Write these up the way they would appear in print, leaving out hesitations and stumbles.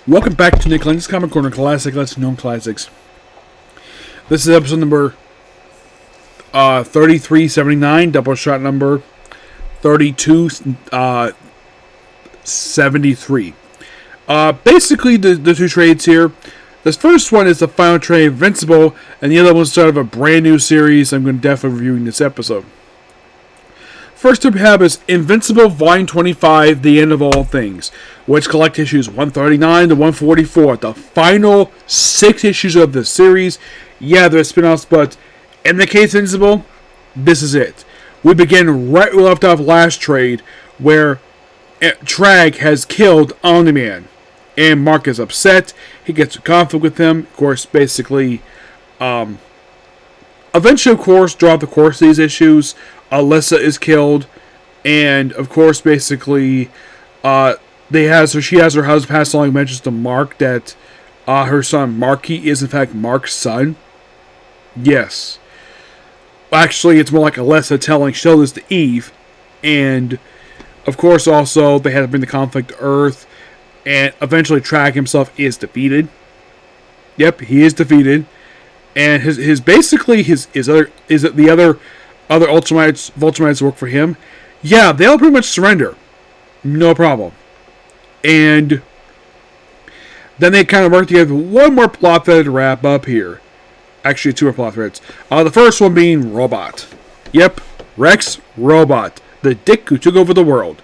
Welcome back to Nick Lenz's Comic Corner Classic, Let's Known Classics. This is episode number 3379, Doubleshot number 3273. Basically, the two trades here. This first one is the final trade, Invincible, and the other one's sort of a brand new series I'm going to definitely review in this episode. First up we have is Invincible Volume 25, The End of All Things, which collect issues 139 to 144, the final 6 issues of the series. Yeah, there are spin-offs, but in the case of Invincible, this is it. We begin right where we left off last trade, where Trag has killed Omni-Man, and Mark is upset. He gets in conflict with him. Of course, basically, eventually, of course, throughout the course of these issues, Alyssa is killed, and of course, basically, she has her husband pass along mentions to Mark that her son Marky is in fact Mark's son. Yes, actually, it's more like Alyssa telling this to Eve, and of course, also they had to bring the conflict to Earth, and eventually, Trag himself is defeated. Yep, he is defeated, and the other Ultramites work for him. Yeah, they'll pretty much surrender. No problem. And then they kind of work together. One more plot thread to wrap up here. Actually, 2 more plot threads. The first one being Robot. Yep, Rex Robot. The dick who took over the world.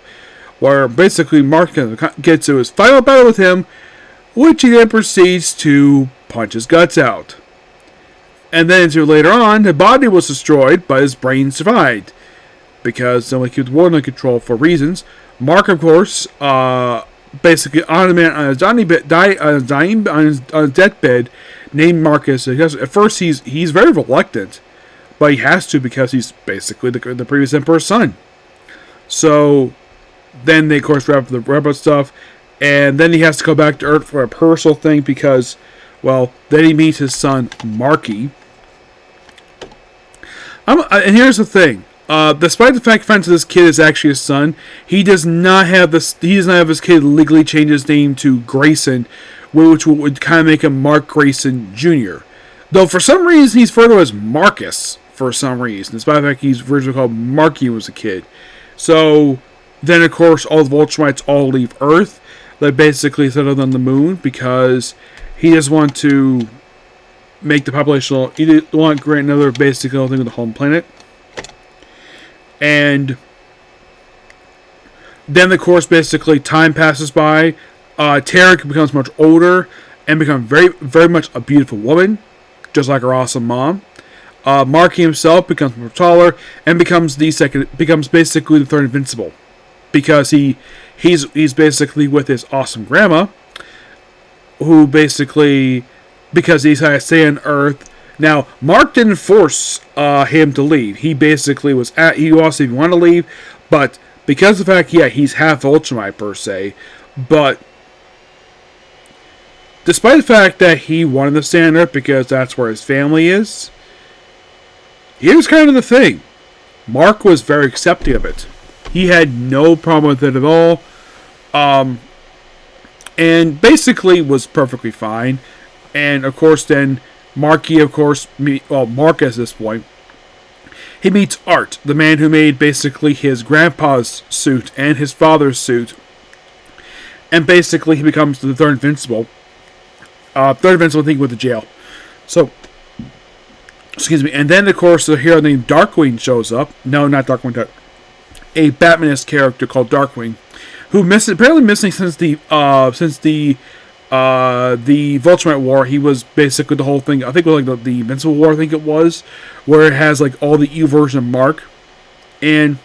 Where basically Mark gets to his final battle with him, which he then proceeds to punch his guts out. And then later on, the body was destroyed, but his brain survived. Because they only keep the world under control for reasons. Mark, of course, basically on his deathbed, named Marcus. Because at first he's very reluctant, but he has to because he's basically the previous Emperor's son. So then they, of course, wrap up the robot stuff. And then he has to go back to Earth for a personal thing because, well, then he meets his son, Marky. And here's the thing. Despite the fact that this kid is actually his son, he does not have his kid legally change his name to Grayson, which would kind of make him Mark Grayson Jr. Though for some reason he's referred to as Marcus for some reason, despite the fact he's originally called Marky when he was a kid. So then, of course, all the Ultramites all leave Earth. They basically settle on the moon because he doesn't want to make the population. He didn't want to create another basic thing with the home planet. And then, of course, basically time passes by. Tarek becomes much older and becomes very, very much a beautiful woman, just like her awesome mom. Marky himself becomes more taller and becomes basically the third Invincible, because he's basically with his awesome grandma, who basically, because he's had to stay on Earth. Now, Mark didn't force him to leave. He basically he also didn't want to leave, but because of the fact, he's half Ultramite per se, but despite the fact that he wanted to stay on Earth because that's where his family is, here's kind of the thing. Mark was very accepting of it. He had no problem with it at all, and basically was perfectly fine. And of course, then Marky, of course, Mark at this point, he meets Art, the man who made basically his grandpa's suit and his father's suit, and basically he becomes the third Invincible. I think, with the jail. So, excuse me. And then, of course, a hero named Darkwing shows up. No, not Darkwing. A Batman-esque character called Darkwing, who apparently missing since the Ultramite War. He was basically the whole thing. I think it was like the Invincible War. I think it was, where it has like all the evil version of Mark, and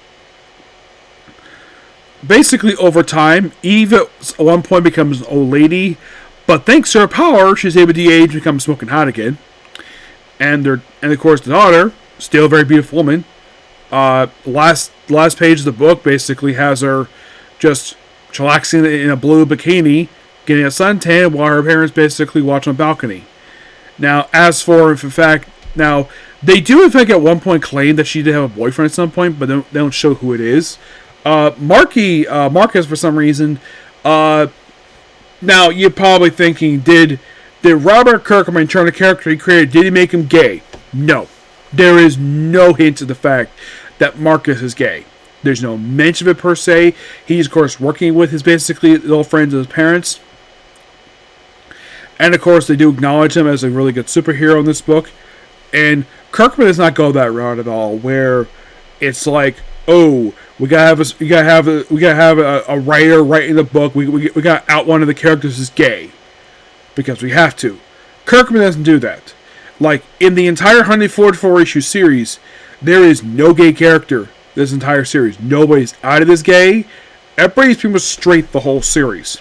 basically over time, Eve at one point becomes an old lady, but thanks to her power, she's able to de-age and become smoking hot again. And of course, the daughter, still a very beautiful woman. Last page of the book basically has her just chillaxing in a blue bikini, getting a suntan while her parents basically watch on a balcony. Now, as for, in fact, they do in fact at one point claim that she did have a boyfriend at some point, but they don't show who it is. Marcus, for some reason, Now, you're probably thinking, did Robert Kirkman turn the character he created, did he make him gay? No. There is no hint of the fact that Marcus is gay. There's no mention of it per se. He's, of course, working with his basically little friends of his parents. And, of course, they do acknowledge him as a really good superhero in this book. And Kirkman does not go that route at all, where it's like, oh, we gotta have a writer writing the book. We gotta out one of the characters is gay because we have to. Kirkman doesn't do that. Like in the entire 144 issue series, there is no gay character. This entire series, nobody's out of this gay. Everybody's pretty much straight the whole series.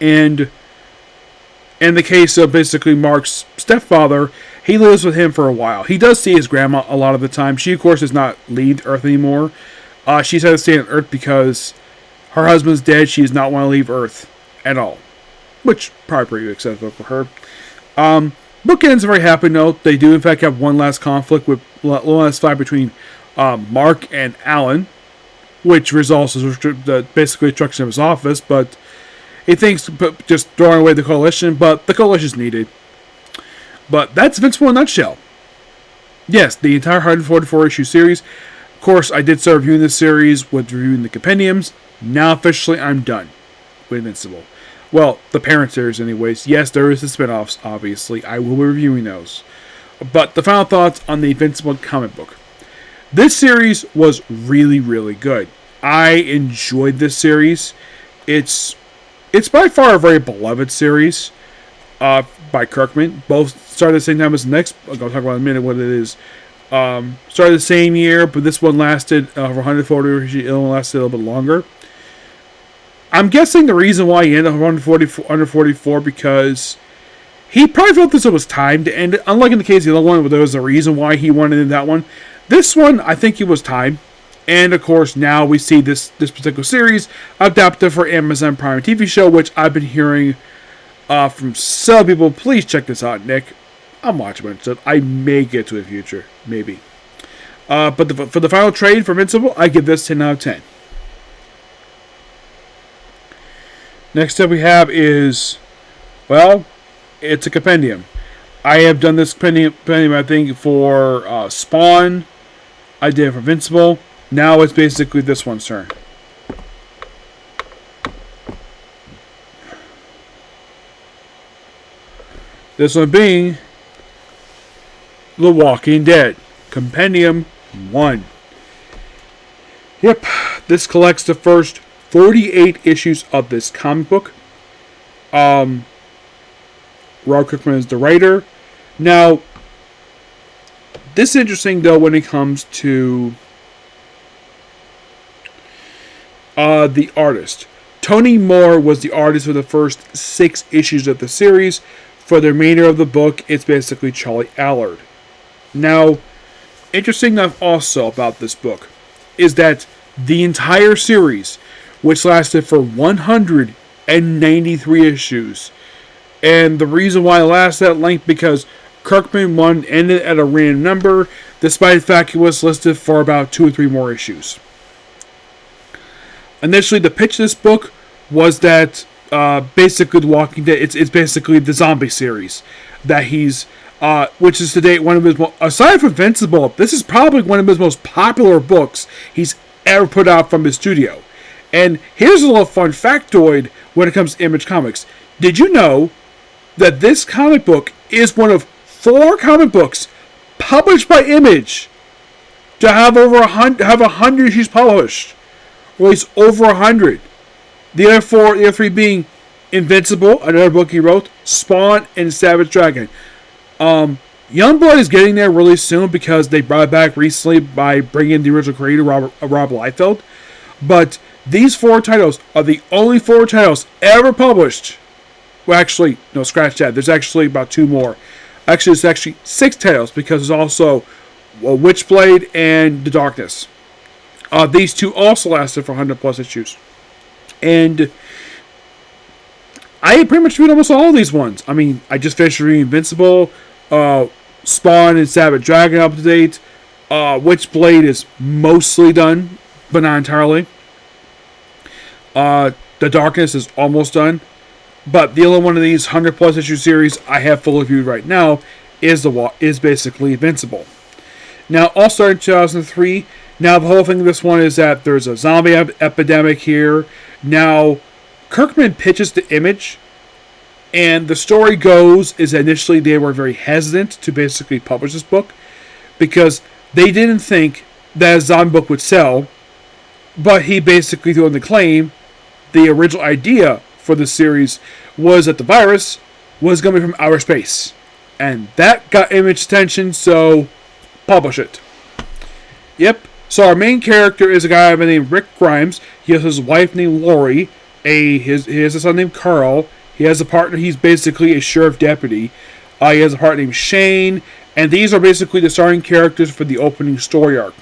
And in the case of basically Mark's stepfather, he lives with him for a while. He does see his grandma a lot of the time. She, of course, does not leave Earth anymore. She's had to stay on Earth because her husband's dead. She does not want to leave Earth at all. Which, probably pretty acceptable for her. Book ends a very happy note. They do, in fact, have one last conflict with one last fight between Mark and Alan, which results in basically destruction of his office, but he thinks just throwing away the coalition, but the coalition is needed. But that's Invincible in a nutshell. Yes, the entire 144 issue series. Of course, I did start reviewing this series with reviewing the compendiums. Now officially I'm done with Invincible. Well, the parent series anyways. Yes, there is the spin-offs, obviously. I will be reviewing those. But the final thoughts on the Invincible comic book. This series was really, really good. I enjoyed this series. It's by far a very beloved series by Kirkman. Both started at the same time as the next. I'll talk about in a minute what it is. Started the same year, but this one lasted for 140. It only lasted a little bit longer. I'm guessing the reason why he ended up 144 because he probably felt this was time to end it. Unlike in the case of the other one, where there was a reason why he wanted to end that one. This one, I think it was time. And of course, now we see this particular series adapted for Amazon Prime TV show, which I've been hearing from some people. Please check this out, Nick. I'm watching it. I may get to it in the future, maybe. But for the final trade for Invincible, I give this 10 out of 10. Next up we have is, well, it's a compendium. I have done this compendium I think, for Spawn. I did it for Invincible. Now it's basically this one's turn. This one being The Walking Dead. Compendium 1. Yep, this collects the first 48 issues of this comic book. Rob Kirkman is the writer. Now, this is interesting though when it comes to the artist. Tony Moore was the artist for the first 6 issues of the series. For the remainder of the book, it's basically Charlie Allard. Now, interesting enough also about this book is that the entire series, which lasted for 193 issues. And the reason why it lasted that length, because Kirkman one ended at a random number, despite the fact it was listed for about 2 or 3 more issues. Initially, the pitch of this book was that basically The Walking Dead, it's basically the zombie series that he's, which is to date one of his, aside from Invincible, this is probably one of his most popular books he's ever put out from his studio. And here's a little fun factoid when it comes to Image Comics. Did you know that this comic book is one of 4 comic books published by Image to have over 100 issues published? Or at least over 100. The other 3 being Invincible, another book he wrote, Spawn, and Savage Dragon. Youngblood is getting there really soon because they brought it back recently by bringing in the original creator, Rob Liefeld. But these 4 titles are the only 4 titles ever published. Well, actually, no, scratch that. There's actually about 2 more. Actually, there's actually 6 titles because there's also Witchblade and The Darkness. These 2 also lasted for 100 plus issues. And I pretty much read almost all of these ones. I mean, I just finished reading Invincible, Spawn and Savage Dragon up to date. Witchblade is mostly done, but not entirely. The Darkness is almost done. But the only one of these 100 plus issue series I have full reviewed right now is basically Invincible. Now, all started in 2003. Now, the whole thing of this one is that there's a zombie epidemic here. Now, Kirkman pitches the Image, and the story goes is that initially they were very hesitant to basically publish this book because they didn't think that a zombie book would sell, but he basically threw in the claim the original idea for the series was that the virus was going to be from outer space. And that got Image attention, so publish it. Yep. So our main character is a guy named Rick Grimes. He has his wife named Lori. He has a son named Carl. He has a partner. He's basically a sheriff deputy. He has a partner named Shane. And these are basically the starting characters for the opening story arc.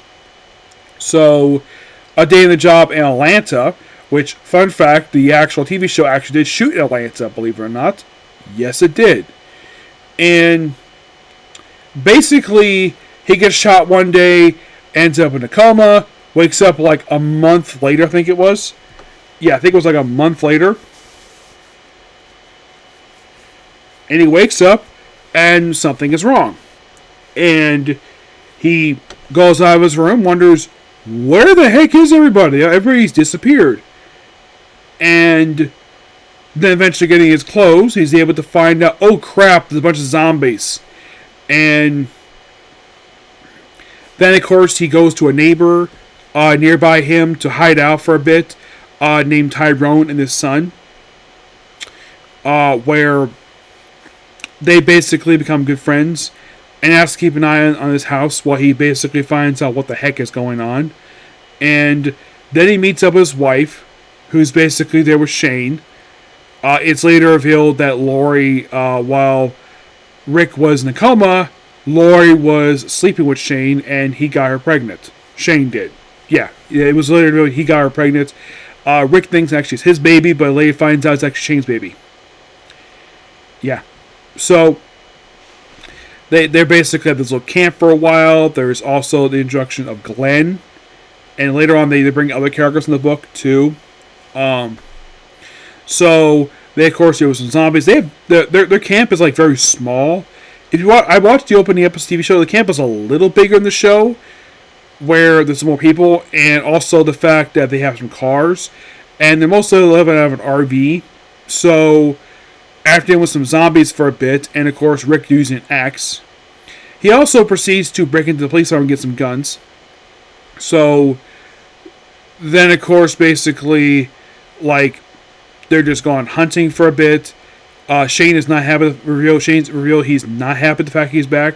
So, A Day in the Job in Atlanta, which, fun fact, the actual TV show actually did shoot in Atlanta, believe it or not. Yes, it did. And basically, he gets shot one day, ends up in a coma, wakes up like a month later, I think it was. Yeah, I think it was like a month later. And he wakes up, and something is wrong. And he goes out of his room, wonders, where the heck is everybody? Everybody's disappeared. And then eventually getting his clothes, he's able to find out, oh crap, there's a bunch of zombies. And then, of course, he goes to a neighbor nearby him to hide out for a bit, named Tyrone and his son, where they basically become good friends and has to keep an eye on his house while he basically finds out what the heck is going on. And then he meets up with his wife, who's basically there with Shane. It's later revealed that Lori, while Rick was in a coma, Lori was sleeping with Shane and he got her pregnant. Shane did. Yeah, it was later revealed he got her pregnant. Rick thinks actually it's his baby, but later finds out it's actually Shane's baby. Yeah. So, they're basically at this little camp for a while. There's also the introduction of Glenn. And later on, they bring other characters in the book, too. So, they, of course, there was some zombies. They have their camp is, like, very small. If you I watched the opening episode TV show. The camp is a little bigger in the show, where there's more people. And also the fact that they have some cars. And they're mostly living out of an RV. So, after dealing with some zombies for a bit, and of course Rick using an axe, he also proceeds to break into the police department and get some guns. So then, of course, basically, like, they're just gone hunting for a bit. Shane is not happy to reveal. Shane's revealed he's not happy with the fact he's back.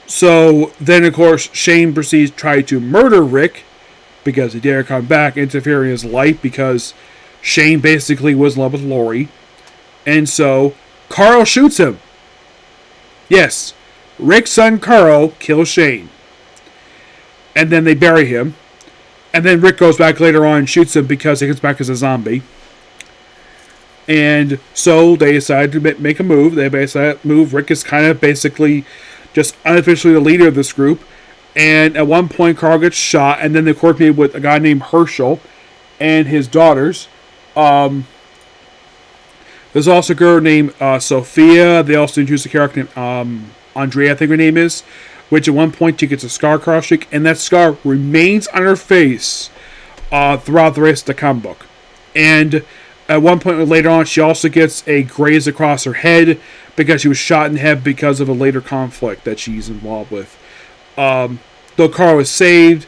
So then, of course, Shane proceeds to try to murder Rick because he dare come back, interfere in his life because Shane basically was in love with Lori. And so, Carl shoots him. Yes, Rick's son Carl kills Shane. And then they bury him. And then Rick goes back later on and shoots him because he comes back as a zombie. And so they decide to make a move. They basically move. Rick is kind of basically just unofficially the leader of this group. And at one point, Carl gets shot. And then they coordinate with a guy named Herschel and his daughters. There's also a girl named Sophia. They also introduce a character named Andrea, I think her name is. Which at one point she gets a scar across her cheek. And that scar remains on her face throughout the rest of the comic book. And at one point later on, she also gets a graze across her head because she was shot in the head because of a later conflict that she's involved with. Though Carl was saved,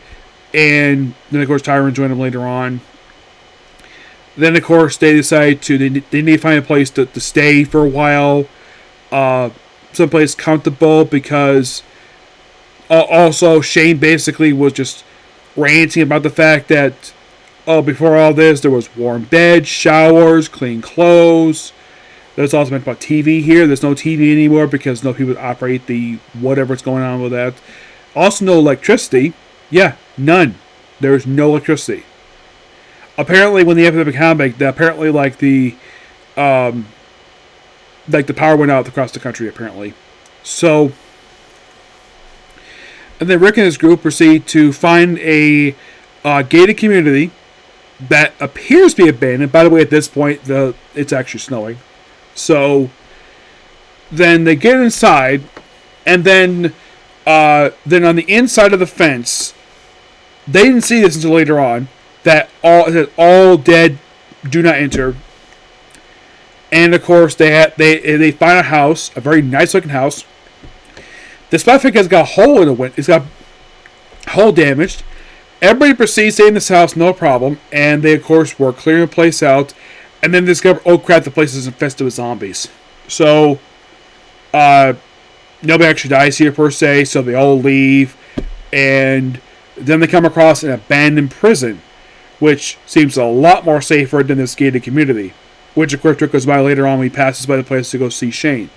and then of course Tyrone joined him later on. Then of course they decide they need to find a place to stay for a while, someplace comfortable because also Shane basically was just ranting about the fact that before all this there was warm beds, showers, clean clothes. There's also meant about TV here. There's no TV anymore because no people operate the whatever's going on with that. Also no electricity. Yeah, none. There's no electricity. Apparently, when the epidemic happened, apparently the power went out across the country. Apparently, so and then Rick and his group proceed to find a gated community that appears to be abandoned. By the way, at this point, it's actually snowing. So then they get inside, and then on the inside of the fence, they didn't see this until later on, that all dead do not enter. And of course, they find a house, a very nice looking house. The specific has got a hole in the window. It's got a hole damaged. Everybody proceeds to stay in this house, no problem. And they, of course, were clearing the place out. And then discover, oh crap, the place is infested with zombies. So, nobody actually dies here per se, so they all leave. And then they come across an abandoned prison, which seems a lot more safer than this gated community. Which, of course, Rick goes by later on when he passes by the place to go see Shane.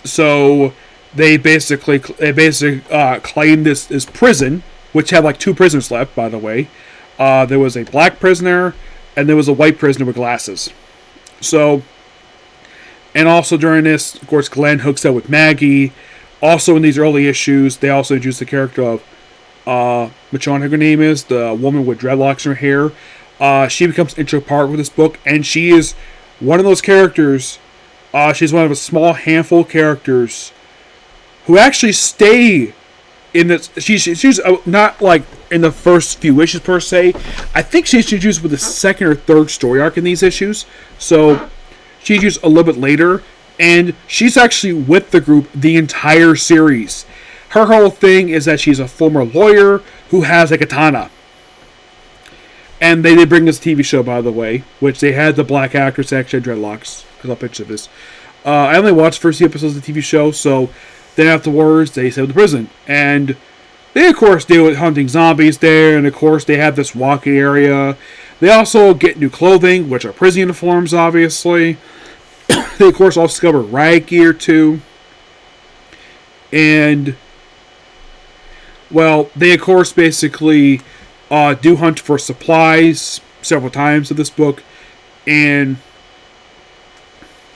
So they basically claimed this prison, which had like 2 prisoners left, by the way. There was a black prisoner, and there was a white prisoner with glasses. So, and also during this, of course, Glenn hooks up with Maggie. Also in these early issues, they also introduced the character of, which one her name is, the woman with dreadlocks in her hair. She becomes an integral part with this book, and she is one of those characters. She's one of a small handful of characters who actually stay in this. She's not like in the first few issues per se. I think she's introduced with the second or third story arc in these issues. So she's introduced a little bit later, and she's actually with the group the entire series. Her whole thing is that she's a former lawyer who has a katana. And they did bring this TV show, by the way, which they had the black actress actually had dreadlocks. I saw a picture of this. I only watched the first few episodes of the TV show, so then afterwards they saved the prison. And they, of course, deal with hunting zombies there, and of course they have this walking area. They also get new clothing, which are prison uniforms, obviously. They, of course, also discover riot gear, too. And, well, they, of course, basically do hunt for supplies several times in this book. And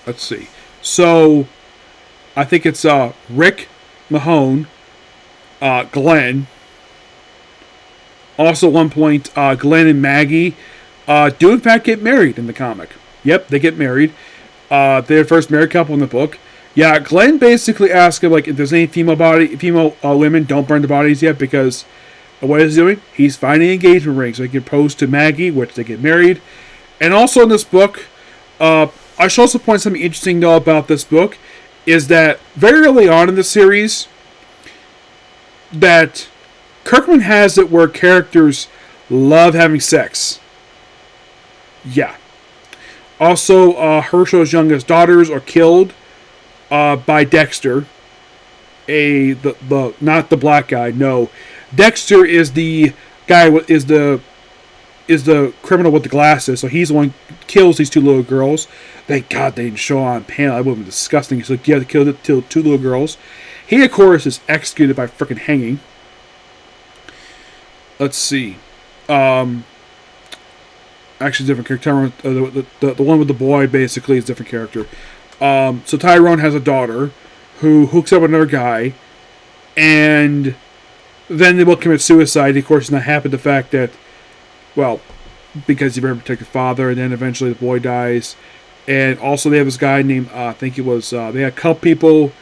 let's see. So I think it's Rick, Mahone, Glenn. Also at one point, Glenn and Maggie do in fact get married in the comic. Yep, they get married. They're the first married couple in the book. Yeah, Glenn basically asks him, like, if there's any female women, don't burn the bodies yet, because what he's doing, he's finding an engagement ring so he can propose to Maggie, which they get married. And also in this book, I should also point something interesting though about this book, is that very early on in the series, that Kirkman has it where characters love having sex. Yeah. Also, Herschel's youngest daughters are killed by Dexter. Not the black guy, no. Dexter is the guy is the criminal with the glasses, so he's the one who kills these 2 little girls. Thank God they didn't show on panel. That would have been disgusting. So he had to kill the 2 little girls. He, of course, is executed by freaking hanging. Let's see. Actually, different character. The one with the boy basically is a different character. So Tyrone has a daughter who hooks up with another guy, and then they will commit suicide. Of course, it's not happy the fact that, well, because he very protected father, and then eventually the boy dies. And also they have this guy named, I think it was, they had a couple people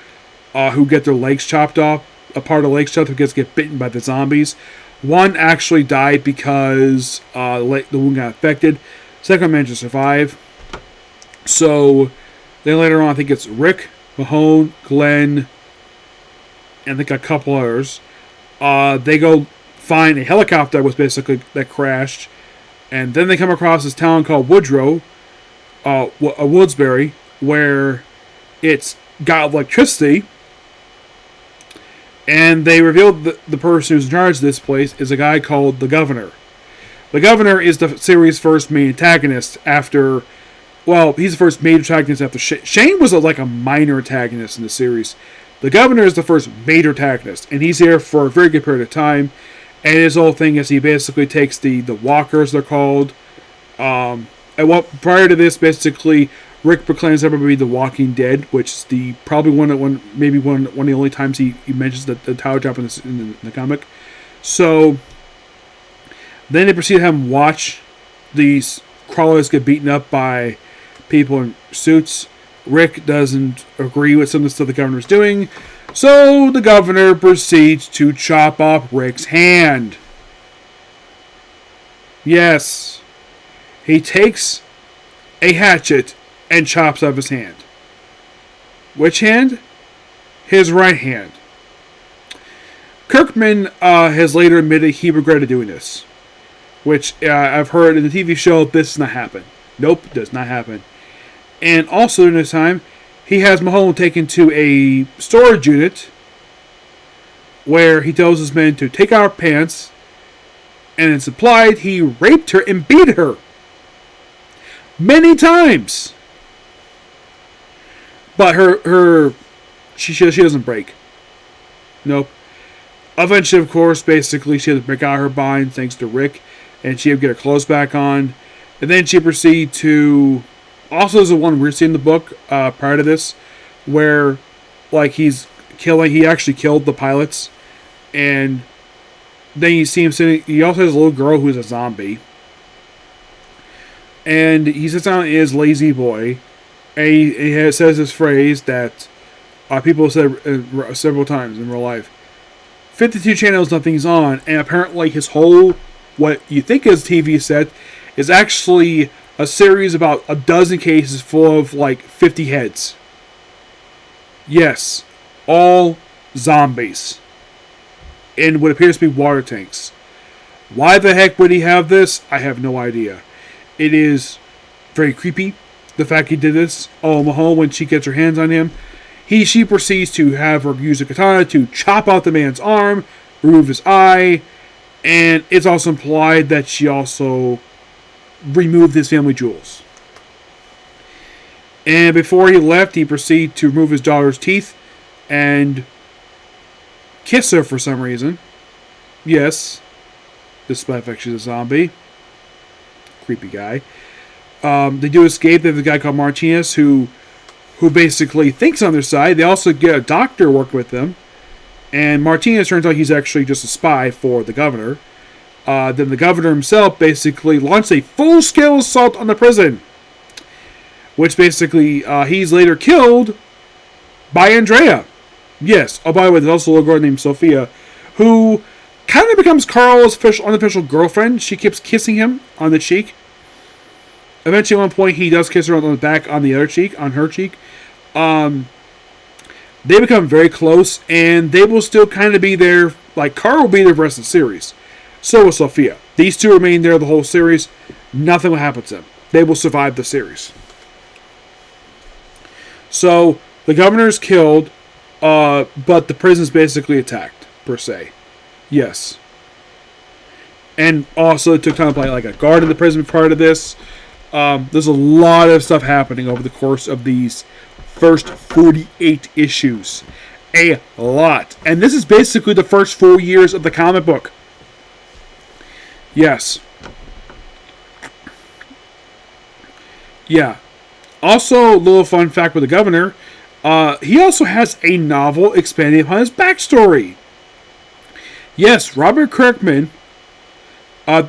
who get their legs chopped off, a part of the legs chopped off because they get bitten by the zombies. One actually died because the wound got infected. Second managed to survive. So then later on, I think it's Rick, Mahone, Glenn, and I think a couple others. They go find a helicopter that crashed, and then they come across this town called Woodsbury, where it's got electricity, and they revealed that the person who's in charge of this place is a guy called the Governor. The Governor is the series' first main antagonist after, well, he's the first major antagonist after Shane was like a minor antagonist in the series. The Governor is the first major antagonist, and he's here for a very good period of time. And his whole thing is he basically takes the walkers, they're called. Prior to this, basically, Rick proclaims everybody to be the Walking Dead, which is probably one of the only times he mentions the title drop in the comic. So Then they proceed to have him watch these crawlers get beaten up by people in suits. Rick doesn't agree with some of the stuff the governor's doing, so the governor proceeds to chop off Rick's hand. Yes, he takes a hatchet and chops off his hand. Which hand? His right hand. Kirkman has later admitted he regretted doing this, which I've heard in the TV show this does not happen. Nope, does not happen. And also during this time, he has Mahone taken to a storage unit where he tells his men to take out her pants, and it's implied he raped her and beat her many times. But she doesn't break. Nope. Eventually, of course, basically she had to break out her bind thanks to Rick, and she had to get her clothes back on, and then she proceeded to. Also, there's the one we're seeing in the book prior to this, where like he actually killed the pilots, and then you see him sitting. He also has a little girl who's a zombie, and he sits down in his lazy boy, and he says this phrase that people said several times in real life: 52 channels, nothing's on, and apparently his whole what you think is TV set is actually a series about a dozen cases full of like 50 heads. Yes, all zombies in what appears to be water tanks. Why the heck would he have this? I have no idea. It is very creepy, the fact he did this. Oh, Mahone, when she gets her hands on him, she proceeds to have her use a katana to chop out the man's arm, remove his eye, and it's also implied that she also removed his family jewels. And before he left, he proceeded to remove his daughter's teeth and kiss her for some reason. Yes, despite the fact she's a zombie. Creepy guy. They do escape. They have a guy called Martinez who basically thinks on their side. They also get a doctor working with them. And Martinez turns out he's actually just a spy for the governor. Then the governor himself basically launched a full-scale assault on the prison, which basically he's later killed by Andrea. Yes. Oh, by the way, there's also a little girl named Sophia, who kind of becomes Carl's unofficial girlfriend. She keeps kissing him on the cheek. Eventually, at one point, he does kiss her on the back, on the other cheek, on her cheek. They become very close, and they will still kind of be there. Like, Carl will be there for the rest of the series. So will Sophia. These two remain there the whole series. Nothing will happen to them. They will survive the series. So, the governor is killed, but the prison is basically attacked, per se. Yes. And also, it took time to play like a guard in the prison prior to this. There's a lot of stuff happening over the course of these first 48 issues. A lot. And this is basically the first 4 years of the comic book. Yes. Yeah. Also, a little fun fact with the governor. He also has a novel expanding upon his backstory. Yes, Robert Kirkman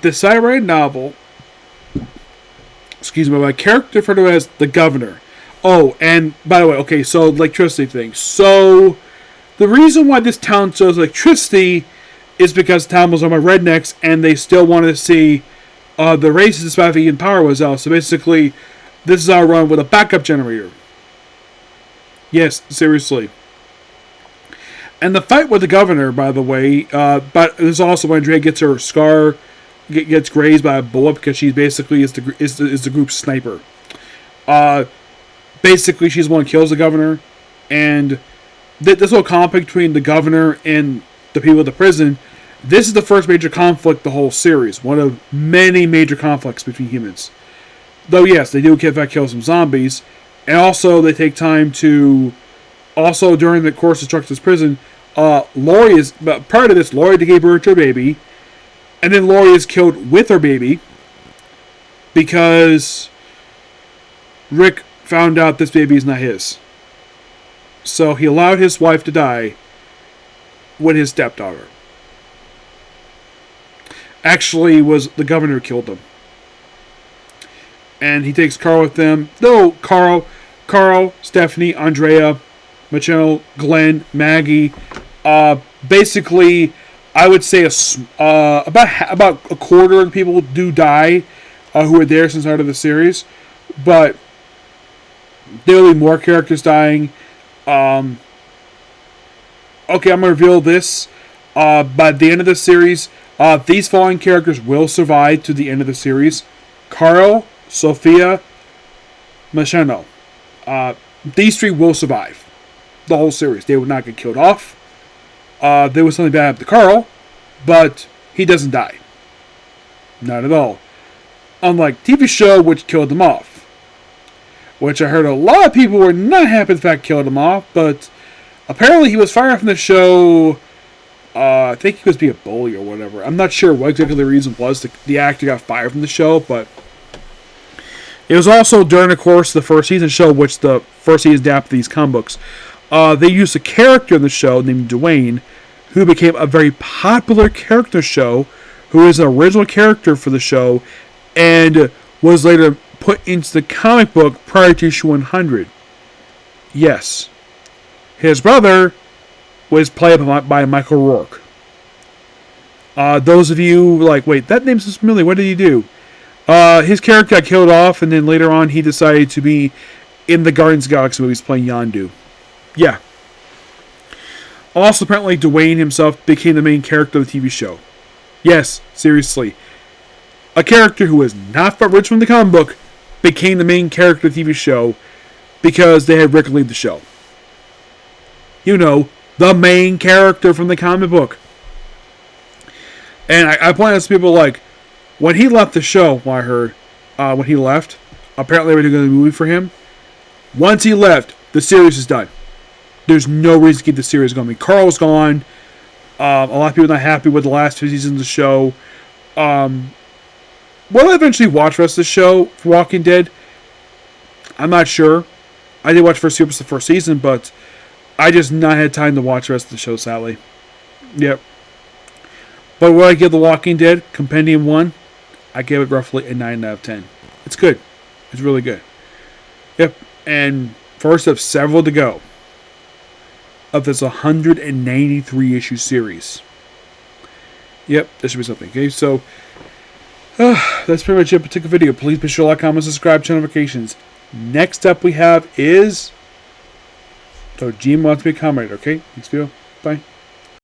decided to write a novel. Excuse me, my character referred to as the governor. Oh, and by the way, okay, so electricity thing. So, the reason why this town shows electricity is because the town was owned by rednecks, and they still wanted to see the races despite vegan power was out. So basically, this is our run with a backup generator. Yes, seriously. And the fight with the governor, by the way, but this is also when Andrea gets her scar, gets grazed by a bullet because she basically is the group's sniper. Basically, she's the one who kills the governor, and this whole conflict between the governor and the people of the prison, this is the first major conflict the whole series. One of many major conflicts between humans. Though, yes, they do in fact kill some zombies, and also they take time to, also during the course of Structure's prison, Lori is, prior to this, Lori gave birth to her baby, and then Lori is killed with her baby, because Rick found out this baby is not his. So he allowed his wife to die with his stepdaughter. actually was the governor who killed him. And he takes Carl with them. No, Carl, Stephanie, Andrea, Michelle, Glenn, Maggie. Basically, I would say about a quarter of the people do die who were there since the start of the series. But there will be more characters dying. Okay, I'm going to reveal this. By the end of the series, these following characters will survive to the end of the series. Carl, Sophia, Machino. These three will survive the whole series. They would not get killed off. There was something bad to Carl, but he doesn't die. Not at all. Unlike TV show, which killed him off. Which I heard a lot of people were not happy the fact killed him off, but apparently he was fired from the show. I think he was being a bully or whatever. I'm not sure what exactly the reason was. The actor got fired from the show, but it was also during the course of the first season show, which the first season adapted these comic books. They used a character in the show named Dwayne, who became a very popular character in the show, who is an original character for the show, and was later put into the comic book prior to issue 100. Yes. His brother was played by Michael Rourke. Those of you like, wait, that name's familiar. What did he do? His character got killed off, and then later on he decided to be in the Guardians of the Galaxy movies playing Yondu. Yeah. Also, apparently, Dwayne himself became the main character of the TV show. Yes, seriously. A character who was not rich from the comic book became the main character of the TV show because they had Rick lead the show. You know, the main character from the comic book. And I point out to people like, when he left the show, what I heard, when he left, apparently they were doing a movie for him. Once he left, the series is done. There's no reason to keep the series going. I mean, Carl's gone. A lot of people are not happy with the last 2 seasons of the show. Will I eventually watch the rest of the show for Walking Dead? I'm not sure. I did watch the first season, but I just not had time to watch the rest of the show, sadly. Yep. But what I give The Walking Dead, Compendium 1, I gave it roughly a 9 out of 10. It's good. It's really good. Yep. And first of several to go of this 193 issue series. Yep, that should be something. Okay, so that's pretty much it. Particular video. Please be sure to like, comment, subscribe, turn notifications. Next up we have is Gene wants to be a commentator. Okay, next video. Bye.